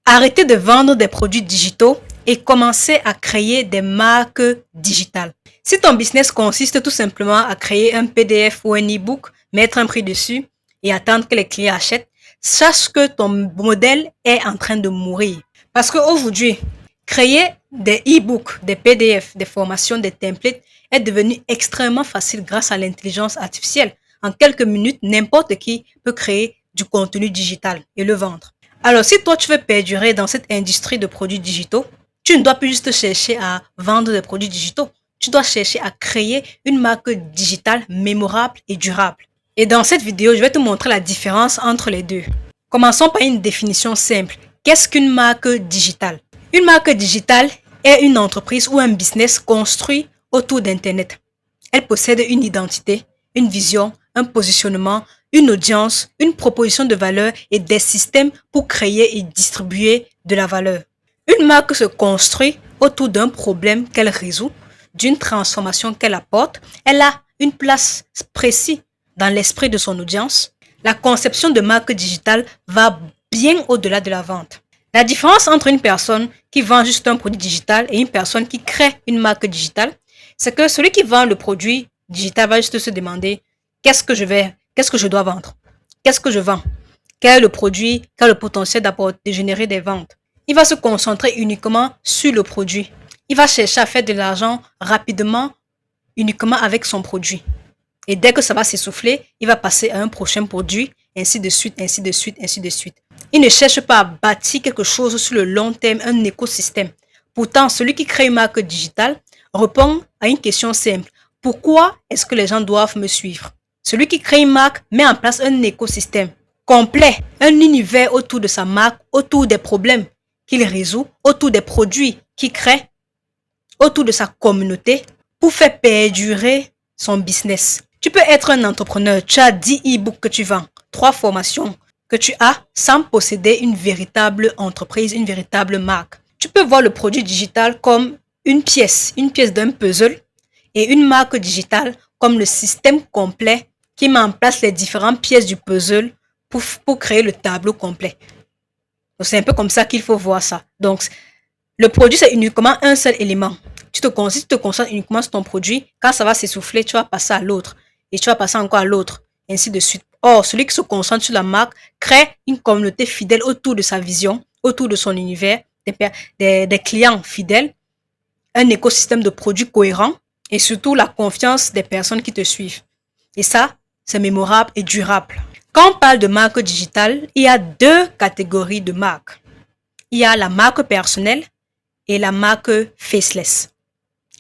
Arrêtez de vendre des produits digitaux et commencez à créer des marques digitales. Si ton business consiste tout simplement à créer un PDF ou un e-book, mettre un prix dessus et attendre que les clients achètent, sache que ton modèle est en train de mourir. Parce qu'aujourd'hui, créer des e-books, des PDF, des formations, des templates est devenu extrêmement facile grâce à l'intelligence artificielle. En quelques minutes, n'importe qui peut créer du contenu digital et le vendre. Alors, si toi, tu veux perdurer dans cette industrie de produits digitaux, tu ne dois plus juste chercher à vendre des produits digitaux. Tu dois chercher à créer une marque digitale mémorable et durable. Et dans cette vidéo, je vais te montrer la différence entre les deux. Commençons par une définition simple. Qu'est-ce qu'une marque digitale? Une marque digitale est une entreprise ou un business construit autour d'Internet. Elle possède une identité, une vision, un positionnement, une audience, une proposition de valeur et des systèmes pour créer et distribuer de la valeur. Une marque se construit autour d'un problème qu'elle résout, d'une transformation qu'elle apporte. Elle a une place précise dans l'esprit de son audience. La conception de marque digitale va bien au-delà de la vente. La différence entre une personne qui vend juste un produit digital et une personne qui crée une marque digitale, c'est que celui qui vend le produit digital va juste se demander qu'est-ce que je dois vendre? Qu'est-ce que je vends? Quel est le produit? Quel est le potentiel de générer des ventes? Il va se concentrer uniquement sur le produit. Il va chercher à faire de l'argent rapidement, uniquement avec son produit. Et dès que ça va s'essouffler, il va passer à un prochain produit, ainsi de suite, ainsi de suite, ainsi de suite. Il ne cherche pas à bâtir quelque chose sur le long terme, un écosystème. Pourtant, celui qui crée une marque digitale répond à une question simple. Pourquoi est-ce que les gens doivent me suivre? Celui qui crée une marque met en place un écosystème complet, un univers autour de sa marque, autour des problèmes qu'il résout, autour des produits qu'il crée, autour de sa communauté pour faire perdurer son business. Tu peux être un entrepreneur, tu as 10 e-books que tu vends, 3 formations que tu as sans posséder une véritable entreprise, une véritable marque. Tu peux voir le produit digital comme une pièce d'un puzzle et une marque digitale comme le système complet qui met en place les différentes pièces du puzzle pour créer le tableau complet. C'est un peu comme ça qu'il faut voir ça. Donc, le produit, c'est uniquement un seul élément. Tu te concentres uniquement sur ton produit. Quand ça va s'essouffler, tu vas passer à l'autre. Et tu vas passer encore à l'autre. Ainsi de suite. Or, celui qui se concentre sur la marque crée une communauté fidèle autour de sa vision, autour de son univers, des clients fidèles, un écosystème de produits cohérents et surtout la confiance des personnes qui te suivent. Et ça, c'est mémorable et durable. Quand on parle de marque digitale, il y a 2 catégories de marques. Il y a la marque personnelle et la marque faceless.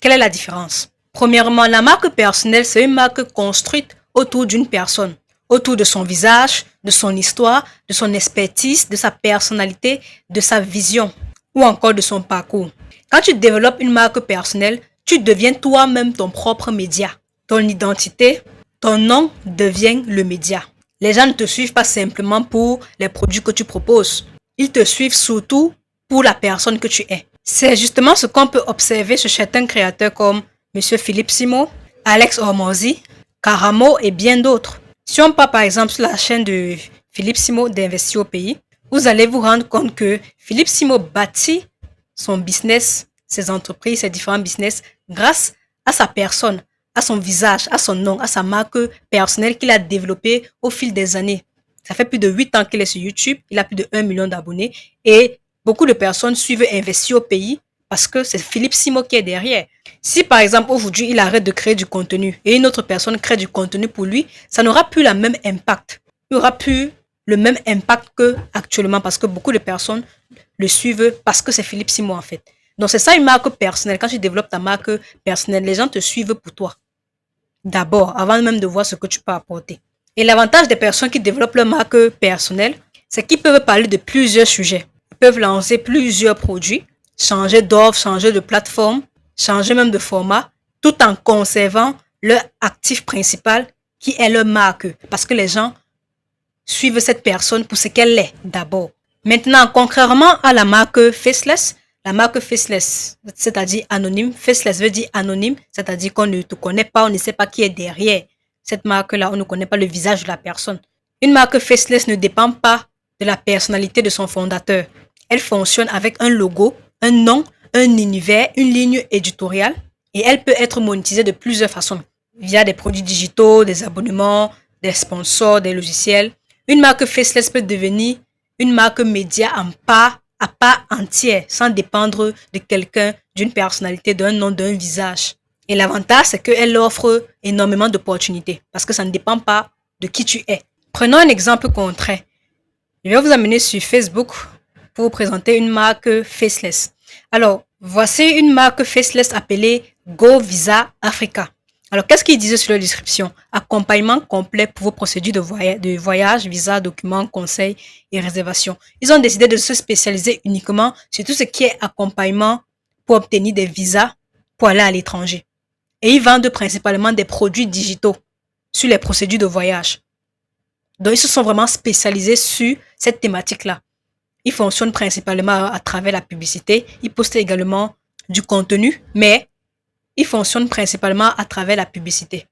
Quelle est la différence? Premièrement, la marque personnelle, c'est une marque construite autour d'une personne, autour de son visage, de son histoire, de son expertise, de sa personnalité, de sa vision ou encore de son parcours. Quand tu développes une marque personnelle, tu deviens toi-même ton propre média. Ton identité, ton nom devient le média. Les gens ne te suivent pas simplement pour les produits que tu proposes. Ils te suivent surtout pour la personne que tu es. C'est justement ce qu'on peut observer chez certains créateurs comme M. Philippe Simo, Alex Hormozi, Karamo et bien d'autres. Si on part par exemple sur la chaîne de Philippe Simo d'Investir au pays, vous allez vous rendre compte que Philippe Simo bâtit son business, ses entreprises, ses différents business grâce à sa personne, à son visage, à son nom, à sa marque personnelle qu'il a développée au fil des années. Ça fait plus de 8 ans qu'il est sur YouTube, il a plus de 1 million d'abonnés et beaucoup de personnes suivent Investir au pays parce que c'est Philippe Simo qui est derrière. Si par exemple aujourd'hui il arrête de créer du contenu et une autre personne crée du contenu pour lui, ça n'aura plus le même impact. Il n'y aura plus le même impact qu'actuellement parce que beaucoup de personnes le suivent parce que c'est Philippe Simo en fait. Donc c'est ça une marque personnelle. Quand tu développes ta marque personnelle, les gens te suivent pour toi. D'abord, avant même de voir ce que tu peux apporter. Et l'avantage des personnes qui développent leur marque personnelle, c'est qu'ils peuvent parler de plusieurs sujets. Ils peuvent lancer plusieurs produits, changer d'offre, changer de plateforme, changer même de format, tout en conservant leur actif principal qui est leur marque. Parce que les gens suivent cette personne pour ce qu'elle est d'abord. Maintenant, contrairement à la marque faceless, c'est-à-dire anonyme, faceless veut dire anonyme, c'est-à-dire qu'on ne te connaît pas, on ne sait pas qui est derrière cette marque-là, on ne connaît pas le visage de la personne. Une marque faceless ne dépend pas de la personnalité de son fondateur. Elle fonctionne avec un logo, un nom, un univers, une ligne éditoriale et elle peut être monétisée de plusieurs façons, via des produits digitaux, des abonnements, des sponsors, des logiciels. Une marque faceless peut devenir une marque média à part entière, sans dépendre de quelqu'un, d'une personnalité, d'un nom, d'un visage. Et l'avantage, c'est qu'elle offre énormément d'opportunités parce que ça ne dépend pas de qui tu es. Prenons un exemple concret. Je vais vous amener sur Facebook pour vous présenter une marque faceless. Alors, voici une marque faceless appelée Go Visa Africa. Alors, qu'est-ce qu'ils disaient sur la description? Accompagnement complet pour vos procédures de voyage, visa, documents, conseils et réservations. Ils ont décidé de se spécialiser uniquement sur tout ce qui est accompagnement pour obtenir des visas pour aller à l'étranger. Et ils vendent principalement des produits digitaux sur les procédures de voyage. Donc, ils se sont vraiment spécialisés sur cette thématique-là. Ils fonctionnent principalement à travers la publicité. Ils postent également du contenu, mais ils fonctionnent principalement à travers la publicité.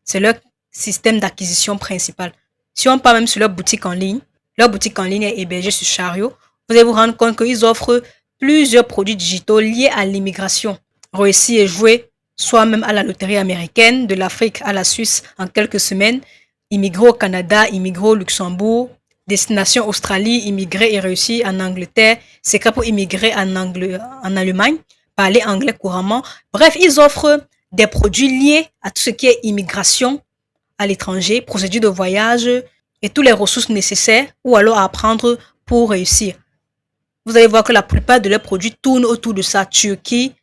C'est leur système d'acquisition principal. Si on part même sur leur boutique en ligne est hébergée sur Chariot, vous allez vous rendre compte qu'ils offrent plusieurs produits digitaux liés à l'immigration. Réussir et jouer soit même à la loterie américaine, de l'Afrique à la Suisse en quelques semaines, immigrer au Canada, immigrer au Luxembourg, destination Australie, immigrer et réussir en Angleterre, secret pour immigrer en Allemagne, parler anglais couramment. Bref, ils offrent des produits liés à tout ce qui est immigration à l'étranger, procédure de voyage et toutes les ressources nécessaires ou alors à apprendre pour réussir. Vous allez voir que la plupart de leurs produits tournent autour de ça. Turquie,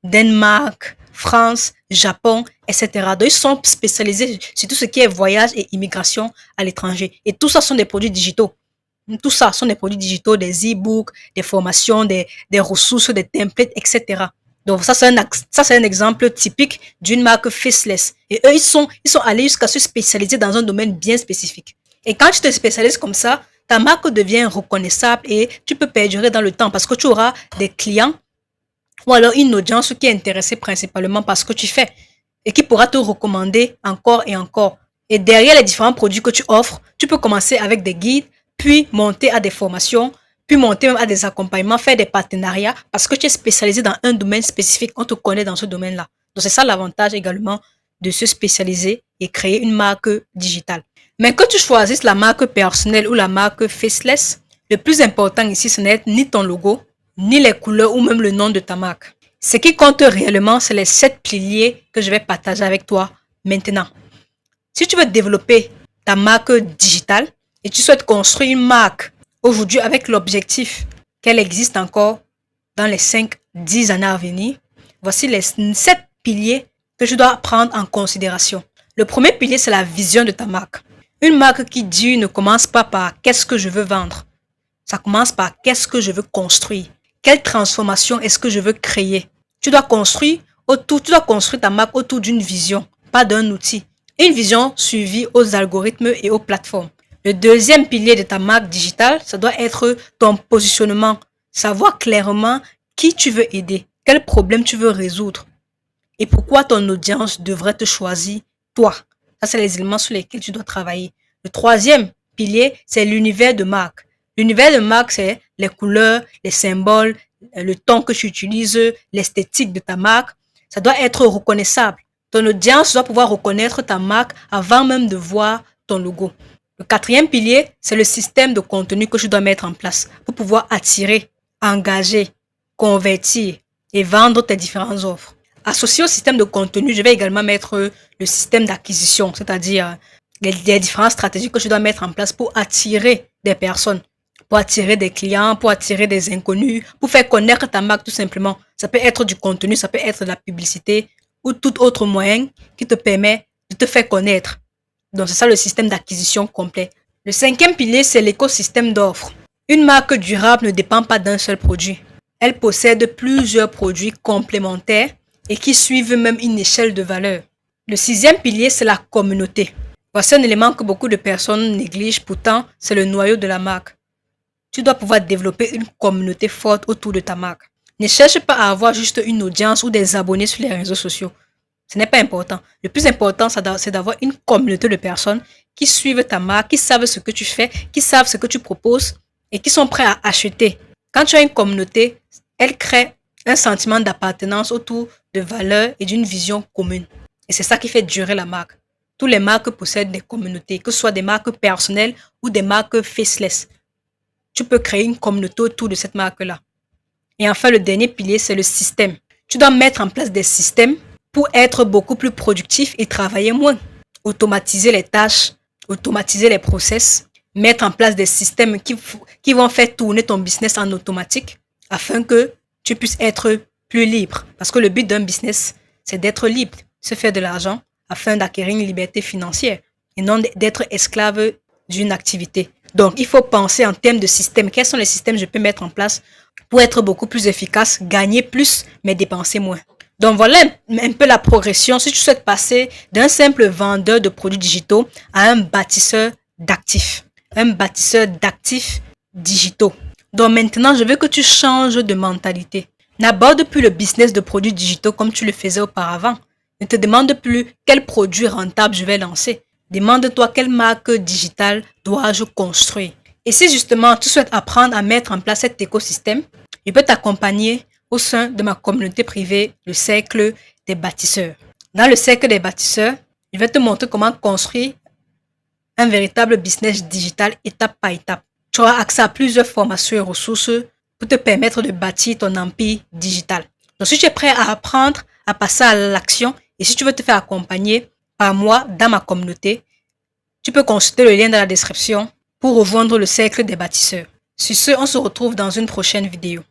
Danemark, France, Japon, etc. Donc, ils sont spécialisés sur tout ce qui est voyage et immigration à l'étranger. Et tout ça sont des produits digitaux. Tout ça sont des produits digitaux, des e-books, des formations, des ressources, des templates, etc. Donc, ça, c'est un exemple typique d'une marque faceless. Et eux, ils sont allés jusqu'à se spécialiser dans un domaine bien spécifique. Et quand tu te spécialises comme ça, ta marque devient reconnaissable et tu peux perdurer dans le temps parce que tu auras des clients ou alors une audience qui est intéressée principalement par ce que tu fais et qui pourra te recommander encore et encore. Et derrière les différents produits que tu offres, tu peux commencer avec des guides, puis monter à des formations, puis monter même à des accompagnements, faire des partenariats parce que tu es spécialisé dans un domaine spécifique, on te connaît dans ce domaine-là. Donc c'est ça l'avantage également de se spécialiser et créer une marque digitale. Mais que tu choisisses la marque personnelle ou la marque faceless, le plus important ici, ce n'est ni ton logo, ni les couleurs ou même le nom de ta marque. Ce qui compte réellement, c'est les 7 piliers que je vais partager avec toi maintenant. Si tu veux développer ta marque digitale et tu souhaites construire une marque aujourd'hui avec l'objectif qu'elle existe encore dans les 5-10 années à venir, voici les 7 piliers que tu dois prendre en considération. Le premier pilier, c'est la vision de ta marque. Une marque qui dit ne commence pas par qu'est-ce que je veux vendre. Ça commence par qu'est-ce que je veux construire. Quelle transformation est-ce que je veux créer? Tu dois construire ta marque autour d'une vision, pas d'un outil. Une vision suivie aux algorithmes et aux plateformes. Le deuxième pilier de ta marque digitale, ça doit être ton positionnement. Savoir clairement qui tu veux aider, quel problème tu veux résoudre et pourquoi ton audience devrait te choisir, toi. Ça, c'est les éléments sur lesquels tu dois travailler. Le troisième pilier, c'est l'univers de marque. L'univers de marque, c'est les couleurs, les symboles, le ton que tu utilises, l'esthétique de ta marque. Ça doit être reconnaissable. Ton audience doit pouvoir reconnaître ta marque avant même de voir ton logo. Le quatrième pilier, c'est le système de contenu que tu dois mettre en place pour pouvoir attirer, engager, convertir et vendre tes différentes offres. Associé au système de contenu, je vais également mettre le système d'acquisition, c'est-à-dire les différentes stratégies que tu dois mettre en place pour attirer des personnes, pour attirer des clients, pour attirer des inconnus, pour faire connaître ta marque tout simplement. Ça peut être du contenu, ça peut être de la publicité ou tout autre moyen qui te permet de te faire connaître. Donc, c'est ça le système d'acquisition complet. Le cinquième pilier, c'est l'écosystème d'offres. Une marque durable ne dépend pas d'un seul produit. Elle possède plusieurs produits complémentaires et qui suivent même une échelle de valeur. Le sixième pilier, c'est la communauté. Voici un élément que beaucoup de personnes négligent, pourtant, c'est le noyau de la marque. Tu dois pouvoir développer une communauté forte autour de ta marque. Ne cherche pas à avoir juste une audience ou des abonnés sur les réseaux sociaux. Ce n'est pas important. Le plus important, c'est d'avoir une communauté de personnes qui suivent ta marque, qui savent ce que tu fais, qui savent ce que tu proposes et qui sont prêts à acheter Quand tu as une communauté, elle crée un sentiment d'appartenance autour de valeurs et d'une vision commune. Et c'est ça qui fait durer la marque. Toutes les marques possèdent des communautés, que ce soit des marques personnelles ou des marques faceless. Tu peux créer une communauté autour de cette marque-là. Et enfin, le dernier pilier, c'est le système. Tu dois mettre en place des systèmes pour être beaucoup plus productif et travailler moins. Automatiser les tâches, automatiser les process, mettre en place des systèmes qui vont faire tourner ton business en automatique afin que tu puisses être plus libre. Parce que le but d'un business, c'est d'être libre, se faire de l'argent afin d'acquérir une liberté financière et non d'être esclave d'une activité. Donc, il faut penser en termes de système. Quels sont les systèmes que je peux mettre en place pour être beaucoup plus efficace, gagner plus, mais dépenser moins. Donc, voilà un peu la progression. Si tu souhaites passer d'un simple vendeur de produits digitaux à un bâtisseur d'actifs. Un bâtisseur d'actifs digitaux. Donc, maintenant, je veux que tu changes de mentalité. N'aborde plus le business de produits digitaux comme tu le faisais auparavant. Ne te demande plus quel produit rentable je vais lancer. Demande-toi quelle marque digitale dois-je construire. Et si justement tu souhaites apprendre à mettre en place cet écosystème, je peux t'accompagner au sein de ma communauté privée, le cercle des bâtisseurs. Dans le cercle des bâtisseurs, je vais te montrer comment construire un véritable business digital étape par étape. Tu auras accès à plusieurs formations et ressources pour te permettre de bâtir ton empire digital. Donc si tu es prêt à apprendre, à passer à l'action et si tu veux te faire accompagner par moi dans ma communauté, tu peux consulter le lien dans la description pour rejoindre le cercle des bâtisseurs. Sur ce, on se retrouve dans une prochaine vidéo.